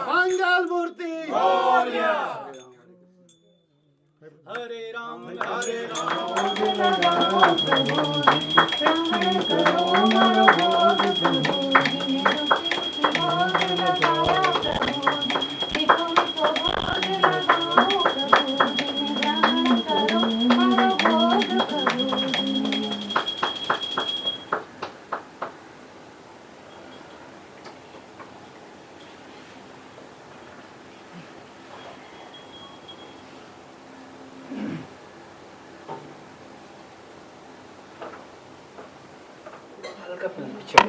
मंगल मूर्ति हरे राम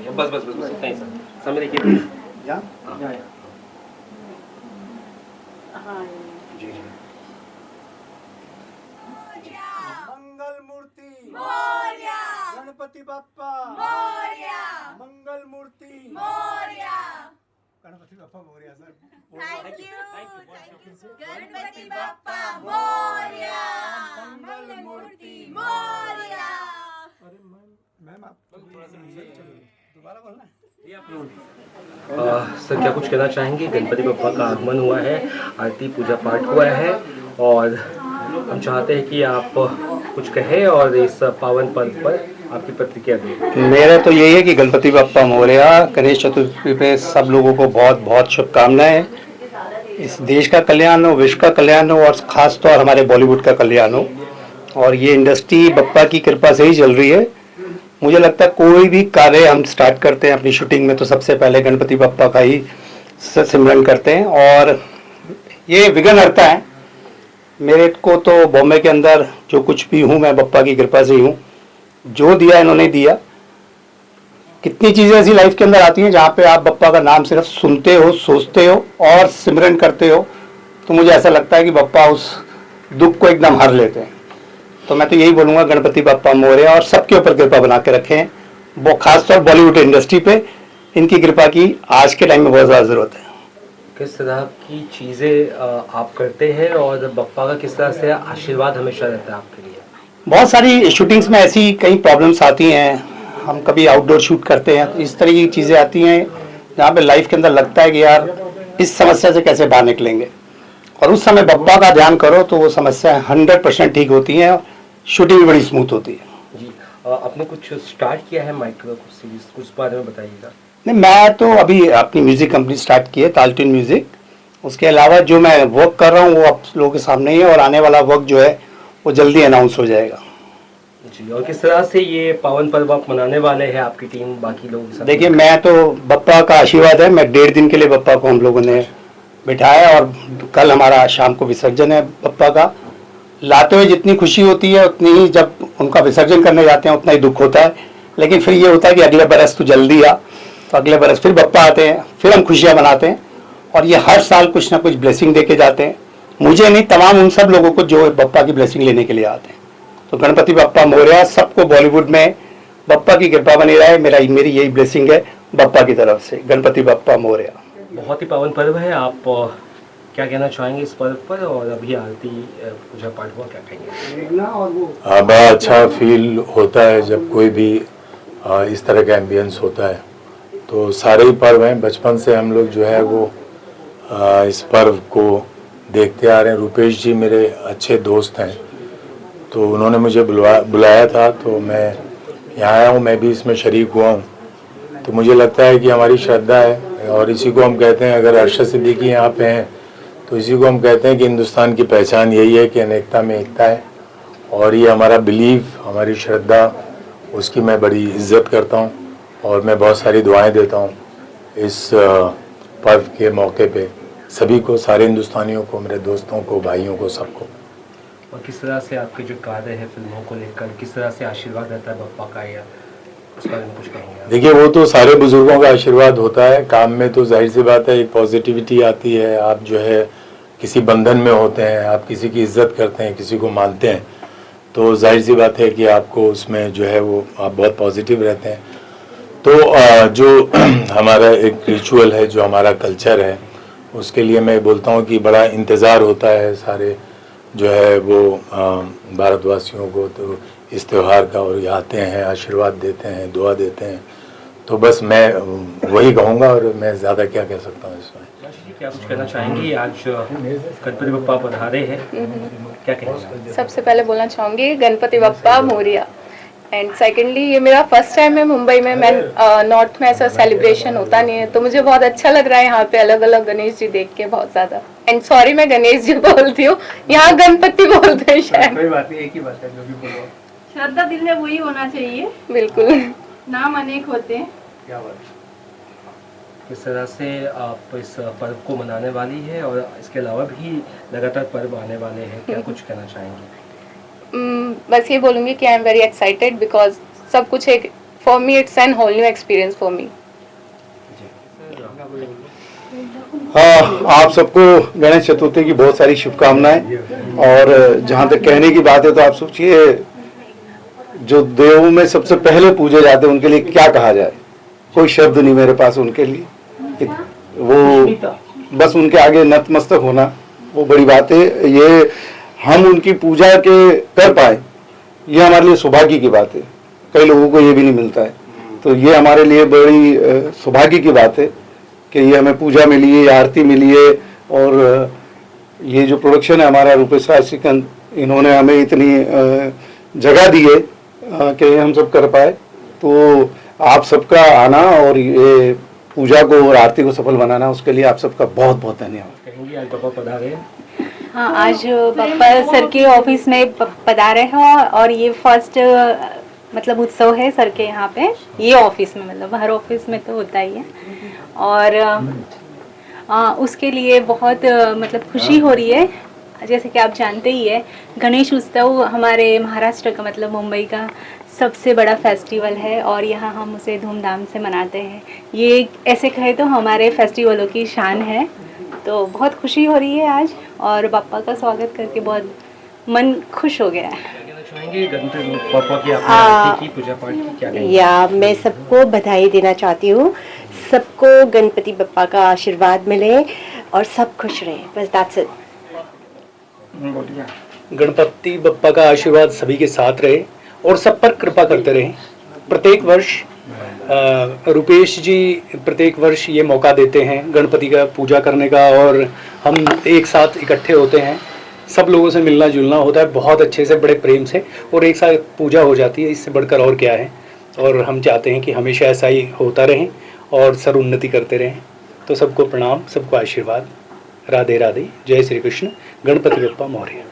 बस बस बस बस नहीं सर समय देखिए या जी जी मंगल मूर्ति मोरया गणपति बाप्पा मोरया मंगल मूर्ति मोरया गणपति बाप्पा मोरया sir thank you Ganpati Bappa मोरया मंगल मूर्ति मोरया अरे मैम आप दोबारा बोलना है सर क्या कुछ कहना चाहेंगे? गणपति बप्पा का आगमन हुआ है, आरती पूजा पाठ हुआ है और हम चाहते हैं कि आप कुछ कहें और इस पावन पर्व पर आपकी प्रतिक्रिया दें। मेरा तो यही है कि गणपति बप्पा मोरया। गणेश चतुर्थी पे सब लोगों को बहुत बहुत शुभकामनाएं। इस देश का कल्याण हो, विश्व का कल्याण हो और ख़ास तौर हमारे बॉलीवुड का कल्याण हो। और ये इंडस्ट्री बप्पा की कृपा से ही चल रही है। मुझे लगता है कोई भी कार्य हम स्टार्ट करते हैं अपनी शूटिंग में तो सबसे पहले गणपति बप्पा का ही सिमरन करते हैं और ये विघ्नहर्ता है। मेरे को तो बॉम्बे के अंदर जो कुछ भी हूँ मैं बप्पा की कृपा से ही हूँ। जो दिया इन्होंने दिया। कितनी चीज़ें ऐसी लाइफ के अंदर आती हैं जहाँ पे आप बप्पा का नाम सिर्फ सुनते हो, सोचते हो और सिमरन करते हो तो मुझे ऐसा लगता है कि बप्पा उस दुख को एकदम हर लेते हैं। तो मैं तो यही बोलूँगा गणपति बाप्पा मोरया और सबके ऊपर कृपा बना के रखें। वो खासतौर बॉलीवुड इंडस्ट्री पे इनकी कृपा की आज के टाइम में बहुत ज़्यादा ज़रूरत है। किस तरह की चीज़ें आप करते हैं और बप्पा का किस तरह से आशीर्वाद हमेशा रहता है आपके लिए? बहुत सारी शूटिंग्स में ऐसी कई प्रॉब्लम्स आती हैं। हम कभी आउटडोर शूट करते हैं तो इस तरह की चीज़ें आती हैं जहाँ पे लाइफ के अंदर लगता है कि यार इस समस्या से कैसे बाहर निकलेंगे और उस समय बप्पा का ध्यान करो तो वो समस्या 100% ठीक होती हैं और शूटिंग भी बड़ी स्मूथ होती है। जी आपने कुछ स्टार्ट किया है माइक्रो सीरीज, कुछ बारे में बताइएगा। नहीं, मैं तो अभी अपनी म्यूज़िक कंपनी स्टार्ट की है ताल ट्यून म्यूज़िक। उसके अलावा जो मैं वर्क कर रहा हूँ वो आप लोगों के सामने ही है और आने वाला वर्क जो है वो जल्दी अनाउंस हो जाएगा। जी और किस तरह से ये पावन पर्व आप मनाने वाले हैं आपकी टीम बाकी लोगों के साथ? देखिए मैं तो बप्पा का आशीर्वाद है। मैं 1.5 दिन के लिए बप्पा को हम लोगों ने बिठाया और कल हमारा शाम को विसर्जन है बप्पा का। लाते हुए जितनी खुशी होती है उतनी ही जब उनका विसर्जन करने जाते हैं उतना ही दुख होता है। लेकिन फिर ये होता है कि अगले बरस तो जल्दी आ, तो अगले बरस फिर बप्पा आते हैं, फिर हम खुशियाँ मनाते हैं और ये हर साल कुछ ना कुछ ब्लेसिंग दे के जाते हैं। मुझे नहीं, तमाम उन सब लोगों को जो बप्पा की ब्लेसिंग लेने के लिए आते हैं। तो गणपति बप्पा मोरया। सबको बॉलीवुड में बप्पा की कृपा बनी रहे, मेरी यही ब्लेसिंग है बप्पा की तरफ से। गणपति बप्पा मोरया। बहुत ही पावन पर्व है, आप क्या कहना चाहेंगे इस पर्व पर? और अभी आरती पूजा पाठ हुआ, क्या कहेंगे? हाँ, बड़ा अच्छा फील होता है जब कोई भी इस तरह का एम्बियंस होता है। तो सारे ही पर्व हैं, बचपन से हम लोग जो है वो इस पर्व को देखते आ रहे हैं। रुपेश जी मेरे अच्छे दोस्त हैं तो उन्होंने मुझे बुलाया था तो मैं यहाँ आया हूँ, मैं भी इसमें शरीक हुआ हूँ। तो मुझे लगता है कि हमारी श्रद्धा है और इसी को हम कहते हैं, अगर अरशद सिद्दीकी यहाँ पे हैं तो इसी को हम कहते हैं कि हिंदुस्तान की पहचान यही है कि अनेकता में एकता है। और ये हमारा बिलीव, हमारी श्रद्धा, उसकी मैं बड़ी इज्जत करता हूँ और मैं बहुत सारी दुआएं देता हूँ इस पर्व के मौके पे सभी को, सारे हिंदुस्तानियों को, मेरे दोस्तों को, भाइयों को, सबको। और किस तरह से आपके जो कार्य है फिल्मों को लेकर, किस तरह से आशीर्वाद रहता है बप्पा का, या उस बारे में कुछ कहेंगे? देखिए वो तो सारे बुजुर्गों का आशीर्वाद होता है। काम में तो जाहिर सी बात है एक पॉजिटिविटी आती है। आप जो है किसी बंधन में होते हैं, आप किसी की इज्जत करते हैं, किसी को मानते हैं, तो जाहिर सी बात है कि आपको उसमें जो है वो आप बहुत पॉजिटिव रहते हैं। तो जो हमारा एक रिचुअल है, जो हमारा कल्चर है, उसके लिए मैं बोलता हूँ कि बड़ा इंतज़ार होता है सारे जो है वो भारतवासियों को तो इस त्यौहार का, और ये आते हैं, आशीर्वाद देते हैं, दुआ देते हैं। तो बस मैं वही कहूँगा और मैं ज़्यादा क्या कह सकता हूँ इसमें। क्या कुछ कहना चाहेंगी? आज गणपति बप्पा पधारे हैं, क्या कहेंगे? सबसे पहले बोलना चाहूँगी गणपति बप्पा मोरिया। एंड सेकेंडली ये मेरा फर्स्ट टाइम है मुंबई में। मैं नॉर्थ में ऐसा सेलिब्रेशन होता नहीं है, तो मुझे बहुत अच्छा लग रहा है यहाँ पे अलग अलग गणेश जी देख के, बहुत ज़्यादा। एंड सॉरी मैं गणेश जी बोलती हूँ, यहाँ गणपति बोलते हैं शायद। कोई बात नहीं, एक ही बात है, जो भी बोलो। श्रद्धा दिल में वही होना चाहिए, बिल्कुल। नाम अनेक होते हैं। क्या बात। किस तरह से आप इस पर्व को मनाने वाली है और इसके अलावा भी लगातार पर्व आने वाले हैं, क्या कुछ कहना चाहेंगे? बस ये बोलूँगी कि I am very excited because सब कुछ एक for me it's an whole new experience for me. आप सबको गणेश चतुर्थी की बहुत सारी शुभकामनाएं। और जहाँ तक कहने की बात है तो आप सोचिए, जो देवों में सबसे पहले पूजे जाते हैं उनके लिए क्या कहा जाए, कोई शब्द नहीं मेरे पास उनके लिए। वो बस उनके आगे नतमस्तक होना वो बड़ी बात है। ये हम उनकी पूजा के कर पाए, ये हमारे लिए सौभाग्य की बात है। कई लोगों को ये भी नहीं मिलता है, तो ये हमारे लिए बड़ी सौभाग्य की बात है कि ये हमें पूजा मिली है, आरती मिली है। और ये जो प्रोडक्शन है हमारा रूपेश राज सिकंद, इन्होंने हमें इतनी जगह दी है कि हम सब कर पाए। तो आप सबका आना और ये पूजा को और आरती को सफल बनाना, उसके लिए आप सबका बहुत बहुत धन्यवाद। कहेंगी आज बप्पा पधारे हैं? हाँ, आज बप्पा सर के ऑफिस में पधारे हैं और ये फर्स्ट मतलब उत्सव है सर के यहाँ पे, ये ऑफिस में, मतलब हर ऑफिस में तो होता ही है। और उसके लिए बहुत मतलब खुशी हो रही है। जैसे कि आप जानते ही है, गणेश उत्सव हमारे महाराष्ट्र का मतलब मुंबई का सबसे बड़ा फेस्टिवल है और यहाँ हम उसे धूमधाम से मनाते हैं। ये ऐसे कहे तो हमारे फेस्टिवलों की शान है। तो बहुत खुशी हो रही है आज, और बप्पा का स्वागत करके बहुत मन खुश हो गया है। कहना चाहेंगे गणपति बप्पा की आपने आरती की, पूजा पाठ की, क्या कहेंगे? या मैं सबको बधाई देना चाहती हूँ। सबको गणपति बप्पा का आशीर्वाद मिले और सब खुश रहे, बस दैट्स इट। गणपति बप्पा का आशीर्वाद सभी के साथ रहे और सब पर कृपा करते रहे। प्रत्येक वर्ष रुपेश जी प्रत्येक वर्ष ये मौका देते हैं गणपति का पूजा करने का, और हम एक साथ इकट्ठे होते हैं, सब लोगों से मिलना जुलना होता है बहुत अच्छे से, बड़े प्रेम से, और एक साथ पूजा हो जाती है। इससे बढ़कर और क्या है। और हम चाहते हैं कि हमेशा ऐसा ही होता रहे और सर उन्नति करते रहें। तो सबको प्रणाम, सबको आशीर्वाद। राधे राधे, जय श्री कृष्ण, गणपति बप्पा मौर्य।